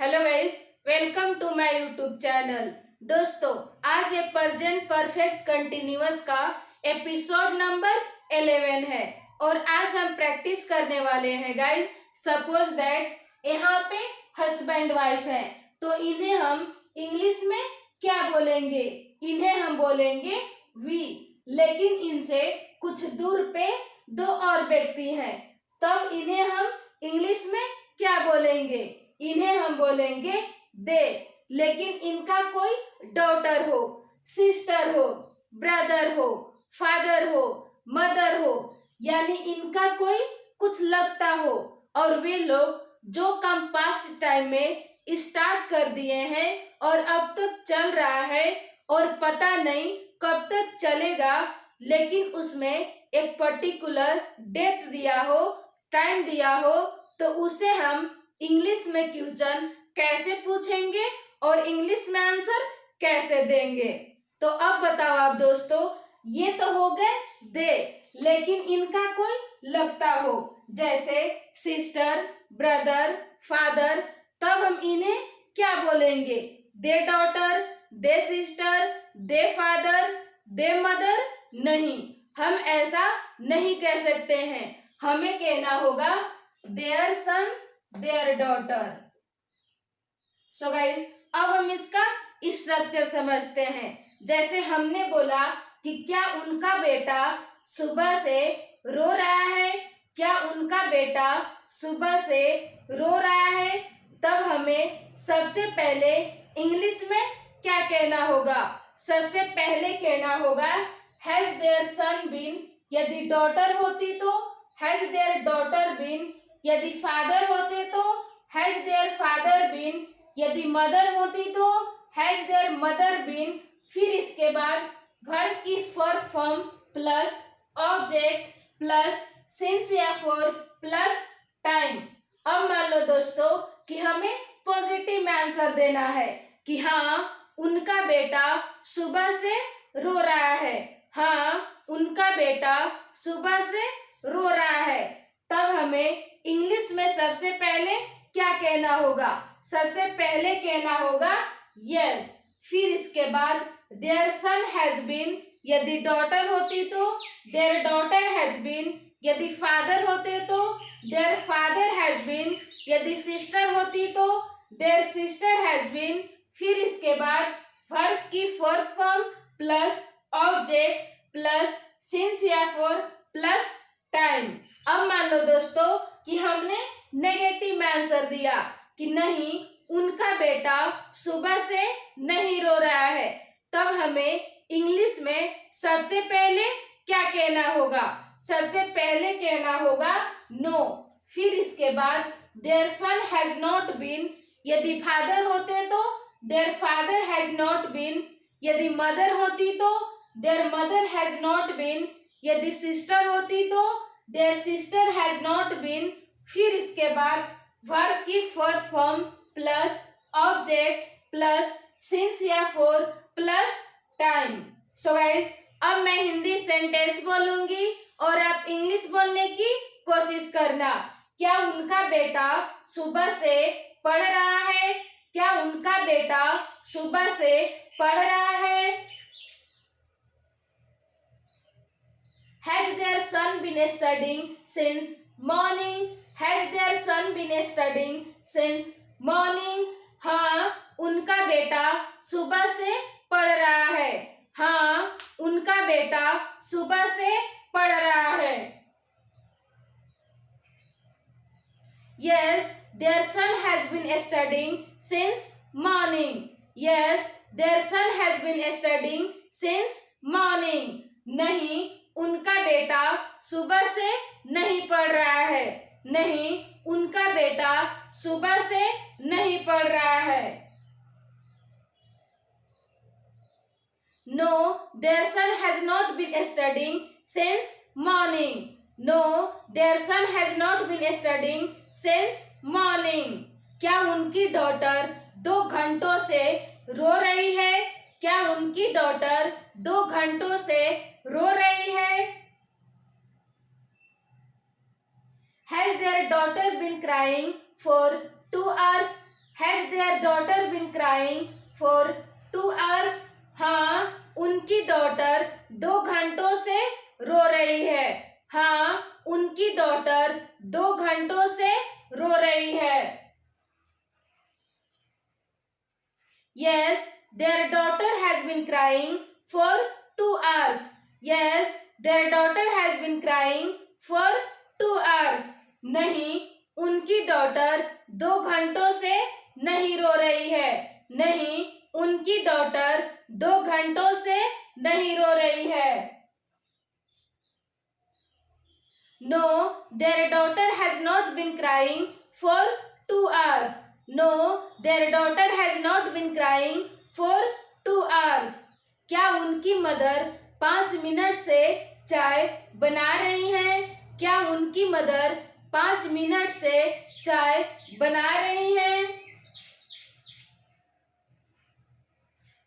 Hello guys, welcome to my YouTube channel. दोस्तों, आज ये प्रेजेंट परफेक्ट कंटिन्यूअस का एपिसोड नंबर 11 है और आज हम प्रैक्टिस करने वाले हैं गाइस। सपोज दैट यहाँ पे हस्बैंड वाइफ है, तो इन्हें हम इंग्लिश में क्या बोलेंगे? इन्हें हम बोलेंगे वी। लेकिन इनसे कुछ दूर पे दो और व्यक्ति हैं, तब इन्हें हम इंग्लिश में क्या बोलेंगे? इन्हें हम बोलेंगे दे। लेकिन इनका कोई डॉटर हो, सिस्टर हो, ब्रदर हो, फादर हो, मदर हो, यानी इनका कोई कुछ लगता हो और वे लोग जो काम पास्ट टाइम में स्टार्ट कर दिए हैं और अब तक चल रहा है और पता नहीं कब तक चलेगा, लेकिन उसमें एक पर्टिकुलर डेट दिया हो, टाइम दिया हो, तो उसे हम इंग्लिश में क्वेश्चन कैसे पूछेंगे और इंग्लिश में आंसर कैसे देंगे? तो अब बताओ आप दोस्तों, ये तो हो गए दे, लेकिन इनका कोई लगता हो, जैसे सिस्टर, ब्रदर, फादर, तब हम इन्हें क्या बोलेंगे? दे डॉटर, दे सिस्टर, दे फादर, दे मदर? नहीं, हम ऐसा नहीं कह सकते हैं। हमें कहना होगा their son, their daughter. So guys, अब हम इसका स्ट्रक्चर समझते हैं। जैसे हमने बोला कि क्या उनका बेटा सुबह से रो रहा है? क्या उनका बेटा सुबह से रो रहा है? तब हमें सबसे पहले इंग्लिश में क्या कहना होगा? सबसे पहले कहना होगा हैज देयर सन बीन, यदि डॉटर होती तो हैज देयर डॉटर बीन, यदि फादर होते तो हैज देयर फादर बीन, यदि मदर होती तो हैज देयर मदर बीन। फिर इसके बाद वर्ब की fourth form plus object plus since या फॉर प्लस टाइम। अब मान लो दोस्तों कि हमें पॉजिटिव में आंसर देना है कि हाँ, उनका बेटा सुबह से रो रहा है। हाँ, उनका बेटा सुबह से रो रहा है। तब हमें इंग्लिश में सबसे पहले क्या कहना होगा? सबसे पहले कहना होगा यस। फिर इसके बाद देयर सन हैज बीन, यदि डॉटर होती तो देयर डॉटर हैज बीन, यदि फादर होते तो देयर फादर हैज बीन, यदि सिस्टर होती तो देयर सिस्टर हैज बीन। फिर इसके बाद वर्ब की fourth form plus object plus since या फॉर प्लस टाइम। अब मान लो दोस्तों कि हमने नेगेटिव में आंसर दिया कि नहीं, उनका बेटा सुबह से नहीं रो रहा है, तब हमें इंग्लिश में सबसे पहले क्या कहना होगा? सबसे पहले कहना होगा नो। फिर इसके बाद their son has not been, यदि फादर होते तो their father has not been, यदि मदर होती तो their mother has not been, यदि सिस्टर होती तो their sister has not been. फिर इसके बाद वर्ब की fourth form plus object plus since या for plus time. So guys, अब मैं हिंदी सेंटेंस बोलूंगी और आप इंग्लिश बोलने की कोशिश करना। क्या उनका बेटा सुबह से पढ़ रहा है? क्या उनका बेटा सुबह से पढ़ रहा है? Has their son been studying since morning? Has their son been studying since morning? हाँ, उनका बेटा सुबह से पढ़ रहा है। हाँ, उनका बेटा सुबह से पढ़ रहा है। Yes, their son has been studying since morning. Yes, their son has been studying since morning. नहीं, उनका बेटा सुबह से नहीं पढ़ रहा है। नहीं, उनका बेटा सुबह से नहीं पढ़ रहा है। No, their son has not been studying since morning. No, their son has not been studying since morning. क्या उनकी डॉटर 2 घंटों से रो रही है? क्या उनकी डॉटर 2 घंटों से रो रही है? Has their daughter been crying for 2 hours? Has their daughter been crying for 2 hours? हाँ, उनकी डॉटर 2 घंटों से रो रही है। हाँ, उनकी डॉटर 2 घंटों से रो रही है। Yes, their daughter has been crying for 2 hours. Yes, their daughter has been crying for 2 hours. नहीं, उनकी डॉटर 2 घंटों से नहीं रो रही है। नहीं, उनकी डॉटर 2 घंटों से नहीं रो रही है। No, their daughter has not been crying for 2 hours. No, their daughter has not been crying for 2 hours. क्या उनकी मदर 5 मिनट से चाय बना रही हैं? क्या उनकी मदर 5 मिनट से चाय बना रही हैं?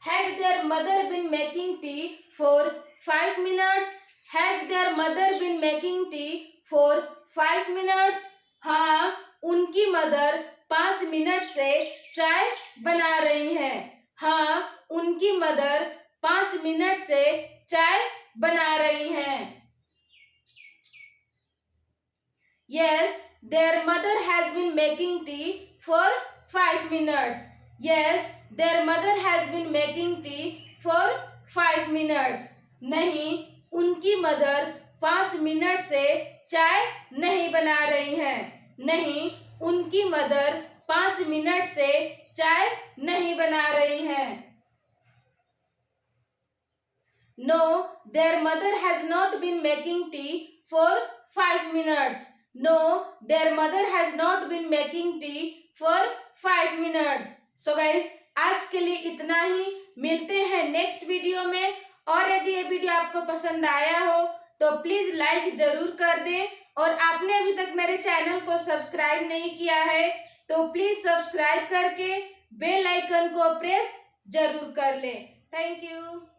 Has their mother been making tea for 5 minutes? Has their mother been making tea for 5 minutes? हाँ, उनकी मदर 5 मिनट से चाय बना रही हैं। हाँ, उनकी मदर 5 मिनट से चाय बना रही हैं। Yes, their mother has been making tea for 5 minutes. Yes, their mother has been making tea for 5 minutes. नहीं, उनकी मदर 5 मिनट से चाय नहीं बना रही हैं। नहीं, उनकी मदर 5 मिनट से चाय नहीं बना रही हैं। No, their mother has not been making tea for 5 minutes. No, their mother has not been making tea for 5 minutes. So guys, आज के लिए इतना ही। मिलते हैं नेक्स्ट वीडियो में। और यदि ये वीडियो आपको पसंद आया हो तो प्लीज लाइक जरूर कर दें, और आपने अभी तक मेरे चैनल को सब्सक्राइब नहीं किया है तो प्लीज सब्सक्राइब करके बेल आइकन को प्रेस जरूर कर लें। Thank you.